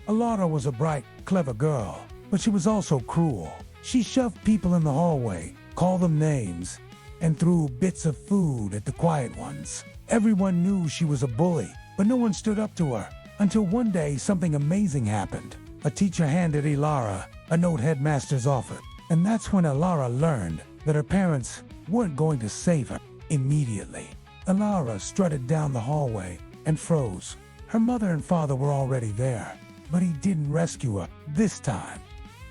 Elara was a bright, clever girl, but she was also cruel. She shoved people in the hallway, called them names, and threw bits of food at the quiet ones. Everyone knew she was a bully, but no one stood up to her, until one day something amazing happened. A teacher handed Elara a note headmaster's offered, and that's when Elara learned that her parents weren't going to save her immediately. Elara strutted down the hallway and froze. Her mother and father were already there, but he didn't rescue her this time.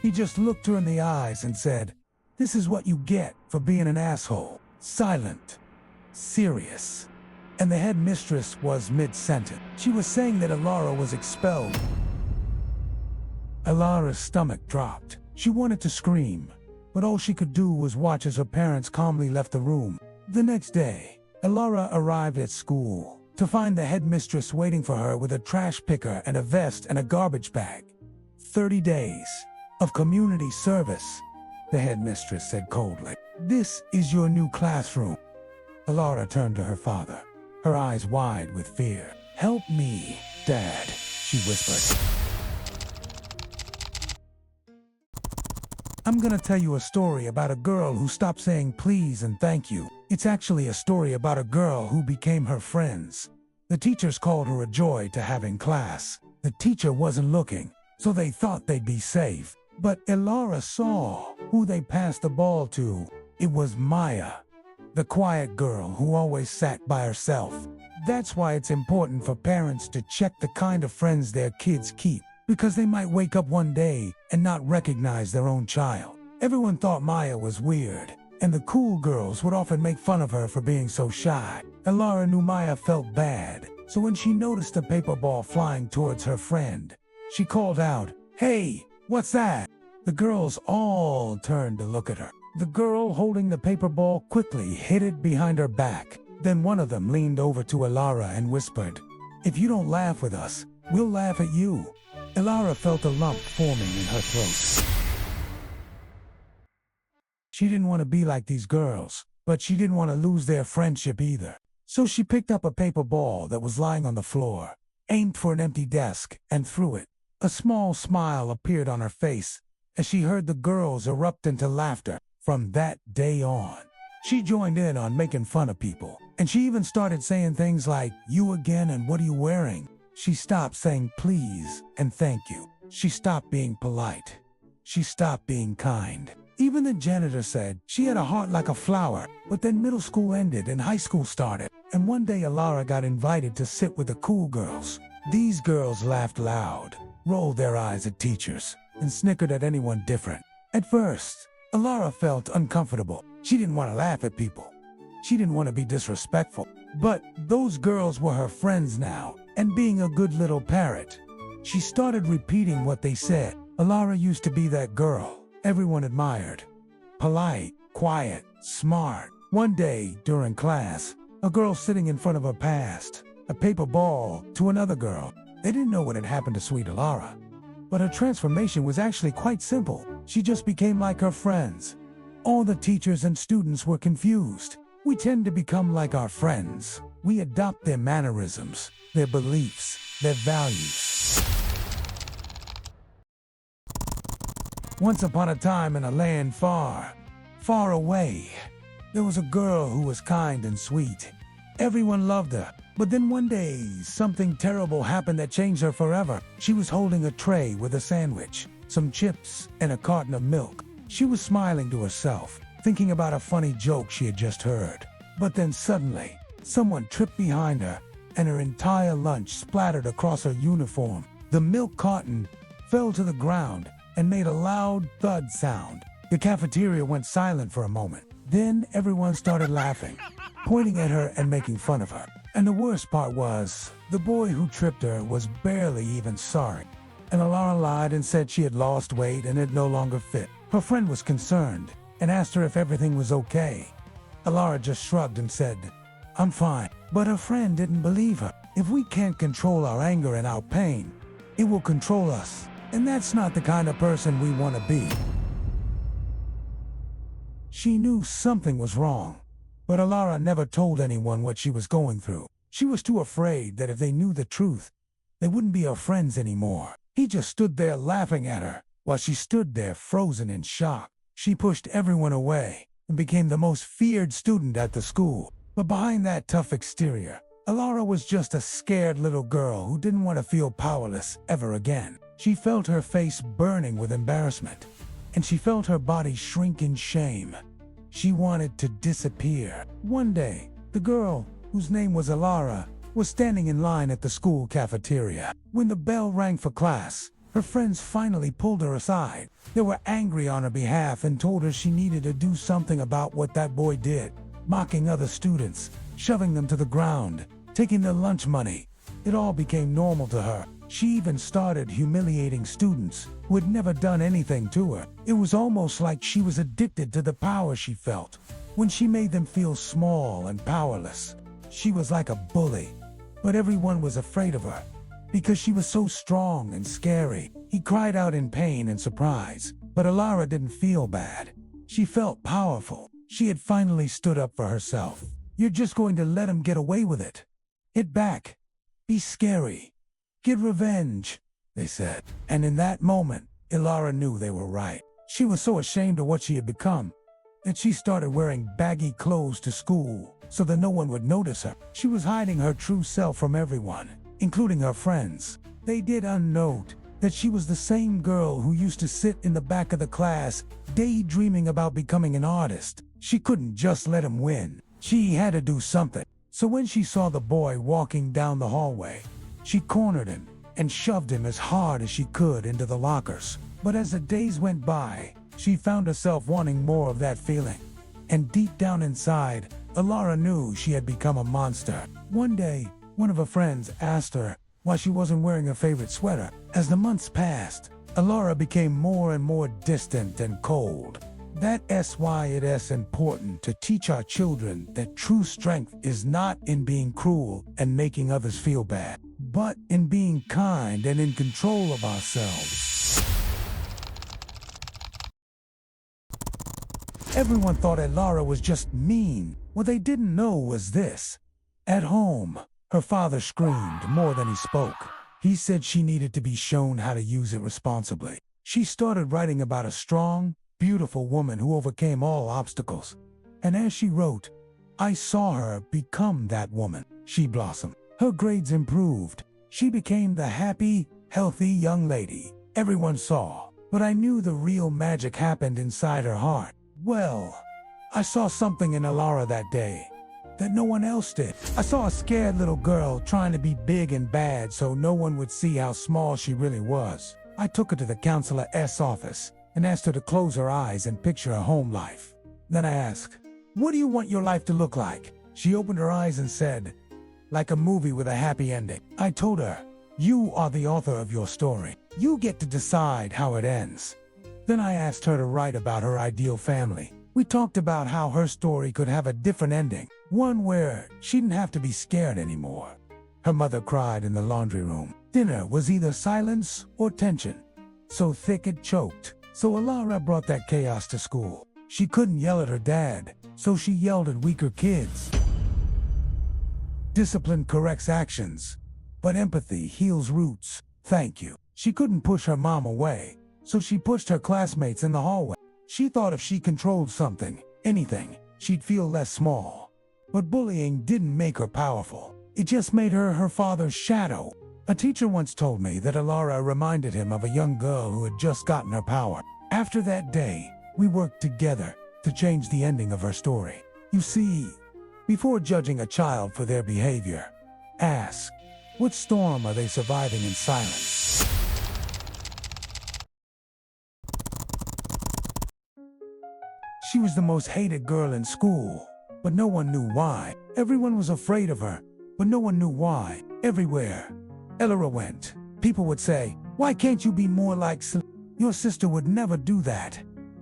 He just looked her in the eyes and said, "This is what you get for being an asshole." Silent, serious. And the headmistress was mid-sentence. She was saying that Elara was expelled. Elara's stomach dropped. She wanted to scream, but all she could do was watch as her parents calmly left the room. The next day, Elara arrived at school to find the headmistress waiting for her with a trash picker and a vest and a garbage bag. 30 days of community service, the headmistress said coldly. "This is your new classroom." Elara turned to her father, her eyes wide with fear. "Help me, Dad," she whispered. "I'm gonna tell you a story about a girl who stopped saying please and thank you. It's actually a story about a girl who became her friends. The teachers called her a joy to have in class. The teacher wasn't looking, so they thought they'd be safe. But Elara saw who they passed the ball to. It was Maya, the quiet girl who always sat by herself. That's why it's important for parents to check the kind of friends their kids keep, because they might wake up one day and not recognize their own child. Everyone thought Maya was weird, and the cool girls would often make fun of her for being so shy. Elara knew Maya felt bad, so when she noticed a paper ball flying towards her friend, she called out, "Hey, what's that?" The girls all turned to look at her. The girl holding the paper ball quickly hid it behind her back. Then one of them leaned over to Elara and whispered, "If you don't laugh with us, we'll laugh at you." Elara felt a lump forming in her throat. She didn't want to be like these girls, but she didn't want to lose their friendship either. So she picked up a paper ball that was lying on the floor, aimed for an empty desk, and threw it. A small smile appeared on her face as she heard the girls erupt into laughter. From that day on, she joined in on making fun of people, and she even started saying things like, "You again, and what are you wearing?" She stopped saying please and thank you. She stopped being polite. She stopped being kind. Even the janitor said she had a heart like a flower. But then middle school ended and high school started, and one day Elara got invited to sit with the cool girls. These girls laughed loud, rolled their eyes at teachers, and snickered at anyone different. At first, Elara felt uncomfortable. She didn't want to laugh at people. She didn't want to be disrespectful. But those girls were her friends now, and being a good little parrot, she started repeating what they said. Elara used to be that girl everyone admired. Polite, quiet, smart. One day, during class, a girl sitting in front of her passed a paper ball to another girl. They didn't know what had happened to sweet Elara, but her transformation was actually quite simple. She just became like her friends. All the teachers and students were confused. We tend to become like our friends. We adopt their mannerisms, their beliefs, their values. Once upon a time in a land far, far away, there was a girl who was kind and sweet. Everyone loved her. But then one day, something terrible happened that changed her forever. She was holding a tray with a sandwich, some chips, and a carton of milk. She was smiling to herself, thinking about a funny joke she had just heard. But then suddenly, someone tripped behind her, and her entire lunch splattered across her uniform. The milk carton fell to the ground and made a loud thud sound. The cafeteria went silent for a moment. Then everyone started laughing, pointing at her and making fun of her. And the worst part was, the boy who tripped her was barely even sorry. And Elara lied and said she had lost weight and it no longer fit. Her friend was concerned and asked her if everything was okay. Elara just shrugged and said, "I'm fine." But her friend didn't believe her. If we can't control our anger and our pain, it will control us. And that's not the kind of person we want to be. She knew something was wrong, but Elara never told anyone what she was going through. She was too afraid that if they knew the truth, they wouldn't be her friends anymore. He just stood there laughing at her, while she stood there frozen in shock. She pushed everyone away and became the most feared student at the school. But behind that tough exterior, Elara was just a scared little girl who didn't want to feel powerless ever again. She felt her face burning with embarrassment, and she felt her body shrink in shame. She wanted to disappear. One day, the girl, whose name was Elara, was standing in line at the school cafeteria. When the bell rang for class, her friends finally pulled her aside. They were angry on her behalf and told her she needed to do something about what that boy did, mocking other students, shoving them to the ground, taking their lunch money. It all became normal to her. She even started humiliating students who had never done anything to her. It was almost like she was addicted to the power she felt when she made them feel small and powerless. She was like a bully, but everyone was afraid of her because she was so strong and scary. He cried out in pain and surprise, but Elara didn't feel bad. She felt powerful. She had finally stood up for herself. You're just going to let him get away with it. Hit back. Be scary. Get revenge, they said. And in that moment, Elara knew they were right. She was so ashamed of what she had become that she started wearing baggy clothes to school so that no one would notice her. She was hiding her true self from everyone, including her friends. They did unnote that she was the same girl who used to sit in the back of the class daydreaming about becoming an artist. She couldn't just let him win. She had to do something. So when she saw the boy walking down the hallway, she cornered him and shoved him as hard as she could into the lockers. But as the days went by, she found herself wanting more of that feeling. And deep down inside, Elara knew she had become a monster. One day, one of her friends asked her why she wasn't wearing her favorite sweater. As the months passed, Elara became more and more distant and cold. That's why it is important to teach our children that true strength is not in being cruel and making others feel bad, but in being kind and in control of ourselves. Everyone thought Elara was just mean. What they didn't know was this. At home, her father screamed more than he spoke. He said she needed to be shown how to use it responsibly. She started writing about a strong, beautiful woman who overcame all obstacles. And as she wrote, I saw her become that woman. She blossomed. Her grades improved. She became the happy, healthy young lady everyone saw. But I knew the real magic happened inside her heart. Well, I saw something in Elara that day that no one else did. I saw a scared little girl trying to be big and bad so no one would see how small she really was. I took her to the counselor's office and asked her to close her eyes and picture her home life. Then I asked, what do you want your life to look like? She opened her eyes and said, like a movie with a happy ending. I told her, you are the author of your story. You get to decide how it ends. Then I asked her to write about her ideal family. We talked about how her story could have a different ending, one where she didn't have to be scared anymore. Her mother cried in the laundry room. Dinner was either silence or tension, so thick it choked. So Elara brought that chaos to school. She couldn't yell at her dad, so she yelled at weaker kids. Discipline corrects actions, but empathy heals roots. Thank you. She couldn't push her mom away, so she pushed her classmates in the hallway. She thought if she controlled something, anything, she'd feel less small. But bullying didn't make her powerful. It just made her her father's shadow. A teacher once told me that Elara reminded him of a young girl who had just gotten her power. After that day, we worked together to change the ending of her story. You see, before judging a child for their behavior, ask, what storm are they surviving in silence? She was the most hated girl in school, but no one knew why. Everyone was afraid of her, but no one knew why. Everywhere Elara went, people would say, why can't you be more like your sister would never do that.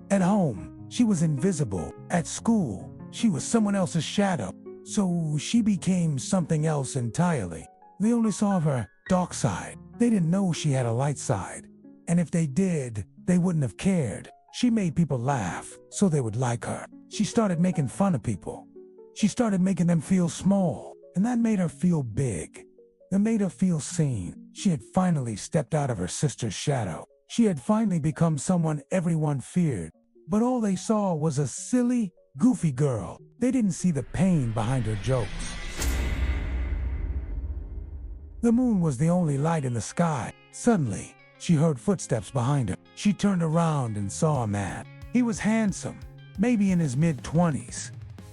At home, she was invisible. At school, she was someone else's shadow. So she became something else entirely. They only saw her dark side. They didn't know she had a light side. And if they did, they wouldn't have cared. She made people laugh, so they would like her. She started making fun of people. She started making them feel small, and that made her feel big. It made her feel seen. She had finally stepped out of her sister's shadow. She had finally become someone everyone feared. But all they saw was a silly, goofy girl. They didn't see the pain behind her jokes. The moon was the only light in the sky. Suddenly, she heard footsteps behind her. She turned around and saw a man. He was handsome, maybe in his mid-20s.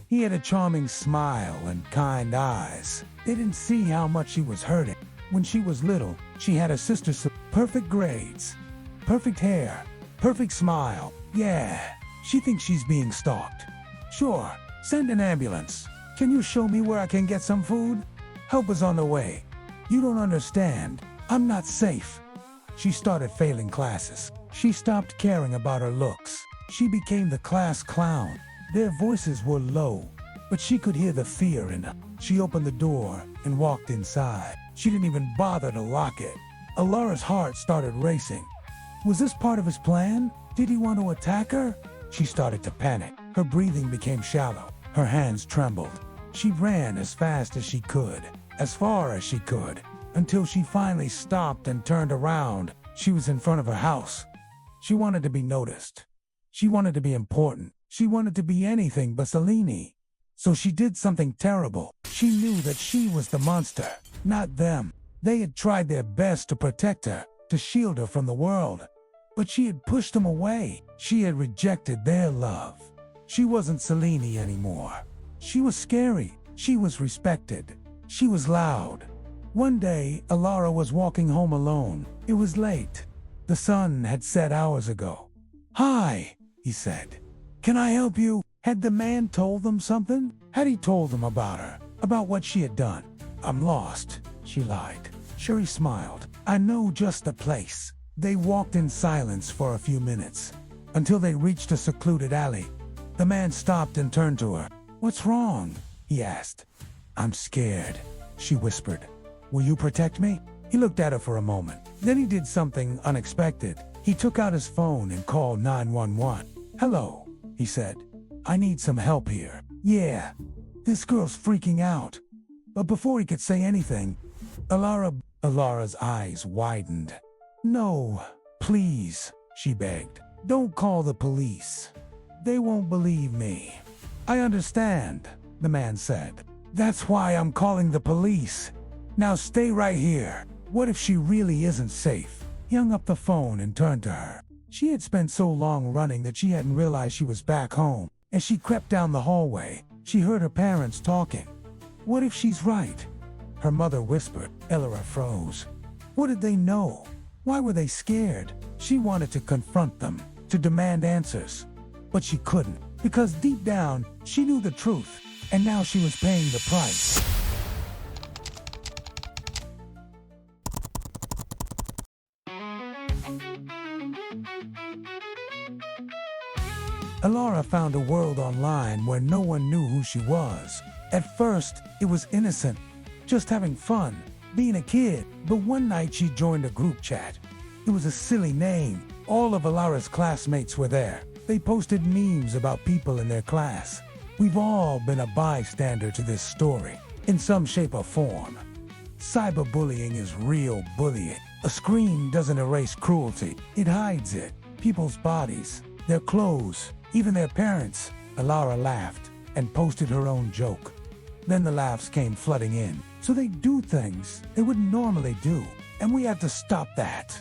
He had a charming smile and kind eyes. They didn't see how much she was hurting. When she was little, she had a sister's perfect grades, perfect hair, perfect smile. Yeah, she thinks she's being stalked. Sure, send an ambulance. Can you show me where I can get some food? Help is on the way. You don't understand. I'm not safe. She started failing classes. She stopped caring about her looks. She became the class clown. Their voices were low, but she could hear the fear in them. She opened the door and walked inside. She didn't even bother to lock it. Elara's heart started racing. Was this part of his plan? Did he want to attack her? She started to panic. Her breathing became shallow. Her hands trembled. She ran as fast as she could, as far as she could, until she finally stopped and turned around. She was in front of her house. She wanted to be noticed. She wanted to be important. She wanted to be anything but Selene. So she did something terrible. She knew that she was the monster, not them. They had tried their best to protect her, to shield her from the world. But she had pushed them away. She had rejected their love. She wasn't Selene anymore. She was scary. She was respected. She was loud. One day, Elara was walking home alone. It was late. The sun had set hours ago. "Hi," he said. "Can I help you?" Had the man told them something? Had he told them about her? About what she had done? "I'm lost," she lied. Sure, he smiled. "I know just the place." They walked in silence for a few minutes, until they reached a secluded alley. The man stopped and turned to her. "What's wrong?" he asked. "I'm scared," she whispered. "Will you protect me?" He looked at her for a moment. Then he did something unexpected. He took out his phone and called 911. "Hello," he said. "I need some help here." "Yeah, this girl's freaking out." But before he could say anything, Elara's eyes widened. "No, please," she begged. "Don't call the police. They won't believe me." "I understand," the man said. "That's why I'm calling the police. Now stay right here. What if she really isn't safe?" He hung up the phone and turned to her. She had spent so long running that she hadn't realized she was back home. As she crept down the hallway, she heard her parents talking. "What if she's right?" her mother whispered. Elara froze. What did they know? Why were they scared? She wanted to confront them, to demand answers. But she couldn't, because deep down, she knew the truth, and now she was paying the price. Elara found a world online where no one knew who she was. At first, it was innocent, just having fun, being a kid. But one night she joined a group chat. It was a silly name. All of Elara's classmates were there. They posted memes about people in their class. We've all been a bystander to this story, in some shape or form. Cyberbullying is real bullying. A screen doesn't erase cruelty. It hides it. People's bodies, their clothes, even their parents. Elara laughed and posted her own joke. Then the laughs came flooding in. So they do things they wouldn't normally do. And we have to stop that.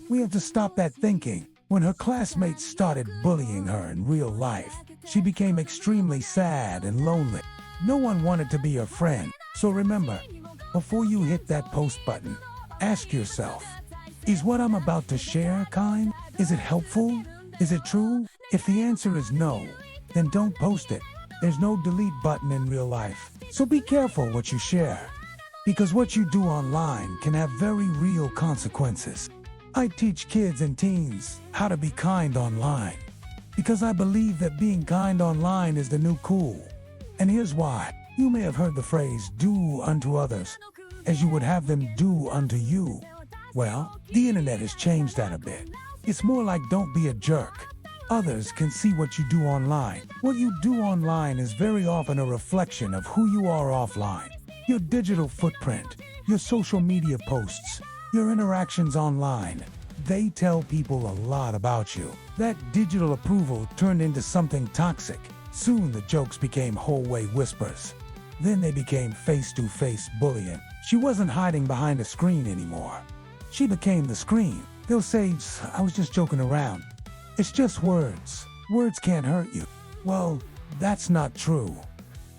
We have to stop that thinking. When her classmates started bullying her in real life, she became extremely sad and lonely. No one wanted to be her friend. So remember, before you hit that post button, ask yourself, is what I'm about to share kind? Is it helpful? Is it true? If the answer is no, then don't post it. There's no delete button in real life. So be careful what you share, because what you do online can have very real consequences. I teach kids and teens how to be kind online, because I believe that being kind online is the new cool. And here's why. You may have heard the phrase, do unto others as you would have them do unto you. Well, the internet has changed that a bit. It's more like don't be a jerk. Others can see what you do online. What you do online is very often a reflection of who you are offline. Your digital footprint, your social media posts, your interactions online, they tell people a lot about you. That digital approval turned into something toxic. Soon the jokes became hallway whispers. Then they became face-to-face bullying. She wasn't hiding behind a screen anymore. She became the screen. They'll say, I was just joking around. It's just words. Words can't hurt you. Well, that's not true.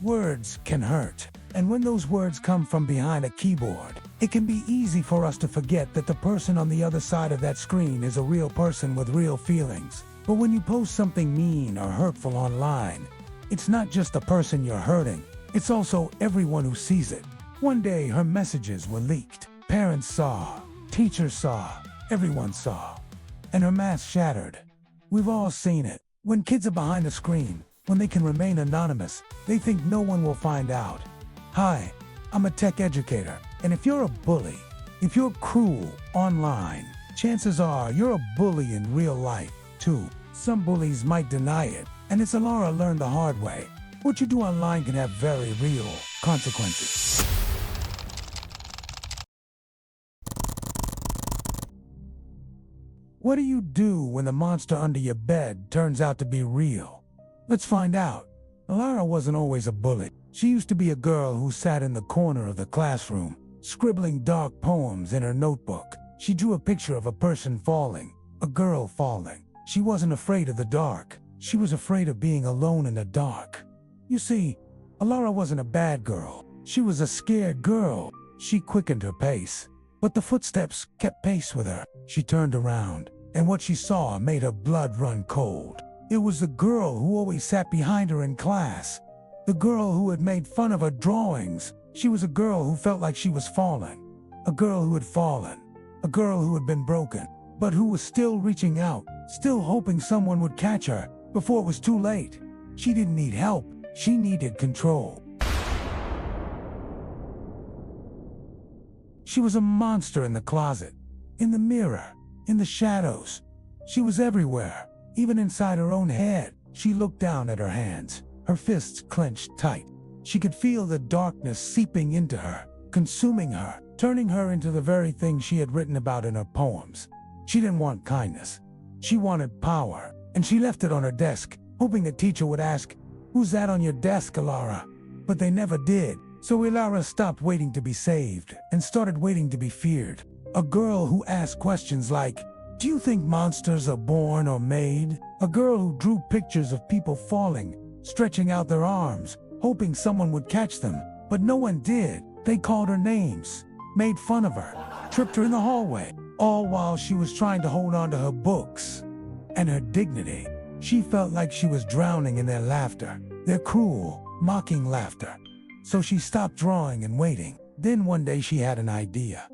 Words can hurt. And when those words come from behind a keyboard, it can be easy for us to forget that the person on the other side of that screen is a real person with real feelings. But when you post something mean or hurtful online, it's not just the person you're hurting, it's also everyone who sees it. One day her messages were leaked. Parents saw, teachers saw, everyone saw. And her mask shattered. We've all seen it. When kids are behind a screen, when they can remain anonymous, they think no one will find out. Hi, I'm a tech educator, and if you're a bully, if you're cruel online, chances are you're a bully in real life, too. Some bullies might deny it, and it's Elara learned the hard way. What you do online can have very real consequences. What do you do when the monster under your bed turns out to be real? Let's find out. Elara wasn't always a bully. She used to be a girl who sat in the corner of the classroom, scribbling dark poems in her notebook. She drew a picture of a person falling, a girl falling. She wasn't afraid of the dark. She was afraid of being alone in the dark. You see, Elara wasn't a bad girl. She was a scared girl. She quickened her pace, but the footsteps kept pace with her. She turned around, and what she saw made her blood run cold. It was the girl who always sat behind her in class. The girl who had made fun of her drawings. She was a girl who felt like she was falling. A girl who had fallen. A girl who had been broken, but who was still reaching out, still hoping someone would catch her before it was too late. She didn't need help. She needed control. She was a monster in the closet, in the mirror, in the shadows. She was everywhere, even inside her own head. She looked down at her hands, her fists clenched tight. She could feel the darkness seeping into her, consuming her, turning her into the very thing she had written about in her poems. She didn't want kindness. She wanted power, and she left it on her desk, hoping the teacher would ask, "Who's that on your desk, Elara?" But they never did. So Elara stopped waiting to be saved and started waiting to be feared. A girl who asked questions like, "Do you think monsters are born or made?" A girl who drew pictures of people falling, stretching out their arms, hoping someone would catch them, but no one did. They called her names, made fun of her, tripped her in the hallway, all while she was trying to hold on to her books and her dignity. She felt like she was drowning in their laughter, their cruel, mocking laughter. So she stopped drawing and waiting. Then one day she had an idea.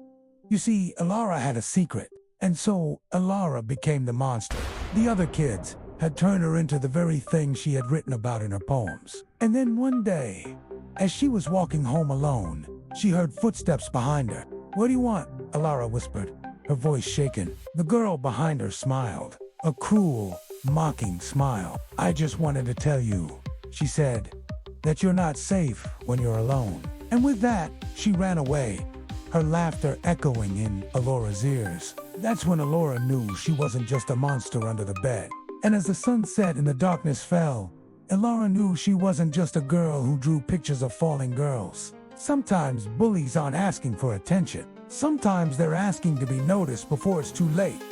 You see, Elara had a secret, and so Elara became the monster. The other kids had turned her into the very thing she had written about in her poems. And then one day, as she was walking home alone, she heard footsteps behind her. "What do you want?" Elara whispered, her voice shaken. The girl behind her smiled, a cruel, mocking smile. "I just wanted to tell you," she said, "that you're not safe when you're alone." And with that, she ran away, her laughter echoing in Elara's ears. That's when Elara knew she wasn't just a monster under the bed. And as the sun set and the darkness fell, Elara knew she wasn't just a girl who drew pictures of falling girls. Sometimes bullies aren't asking for attention. Sometimes they're asking to be noticed before it's too late.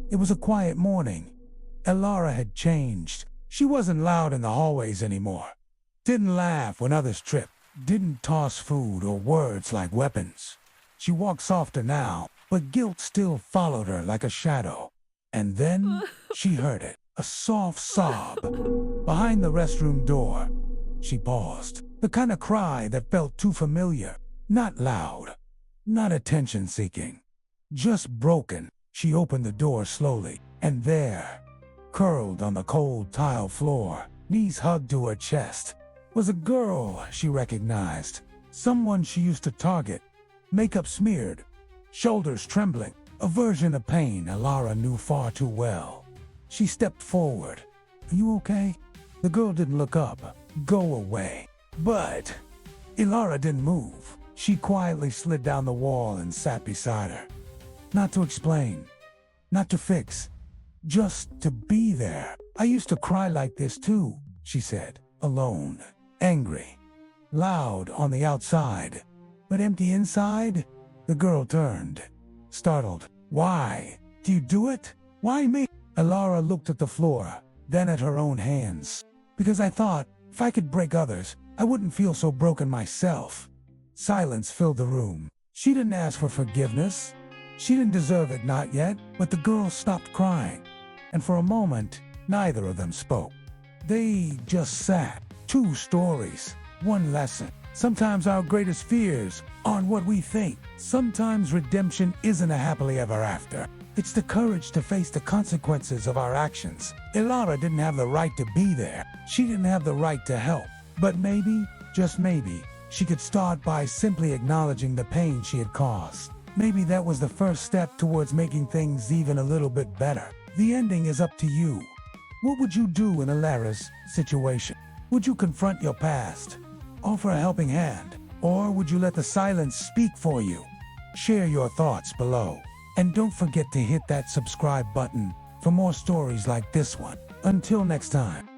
It was a quiet morning. Elara had changed. She wasn't loud in the hallways anymore. Didn't laugh when others tripped. Didn't toss food or words like weapons. She walked softer now, but guilt still followed her like a shadow. And then she heard it, a soft sob. Behind the restroom door, she paused. The kind of cry that felt too familiar. Not loud, not attention-seeking, just broken. She opened the door slowly, and there, curled on the cold tile floor, knees hugged to her chest, was a girl she recognized. Someone she used to target. Makeup smeared, shoulders trembling. A version of pain Elara knew far too well. She stepped forward. "Are you okay?" The girl didn't look up. "Go away." But Elara didn't move. She quietly slid down the wall and sat beside her. Not to explain, not to fix, just to be there. "I used to cry like this too," she said. "Alone, angry, loud on the outside, but empty inside." The girl turned, startled. "Why do you do it? Why me?" Elara looked at the floor, then at her own hands. "Because I thought if I could break others, I wouldn't feel so broken myself." Silence filled the room. She didn't ask for forgiveness. She didn't deserve it, not yet, but the girl stopped crying. And for a moment, neither of them spoke. They just sat. Two stories, one lesson. Sometimes our greatest fears aren't what we think. Sometimes redemption isn't a happily ever after. It's the courage to face the consequences of our actions. Elara didn't have the right to be there. She didn't have the right to help. But maybe, just maybe, she could start by simply acknowledging the pain she had caused. Maybe that was the first step towards making things even a little bit better. The ending is up to you. What would you do in Elara's situation? Would you confront your past, offer a helping hand, or would you let the silence speak for you? Share your thoughts below. And don't forget to hit that subscribe button for more stories like this one. Until next time.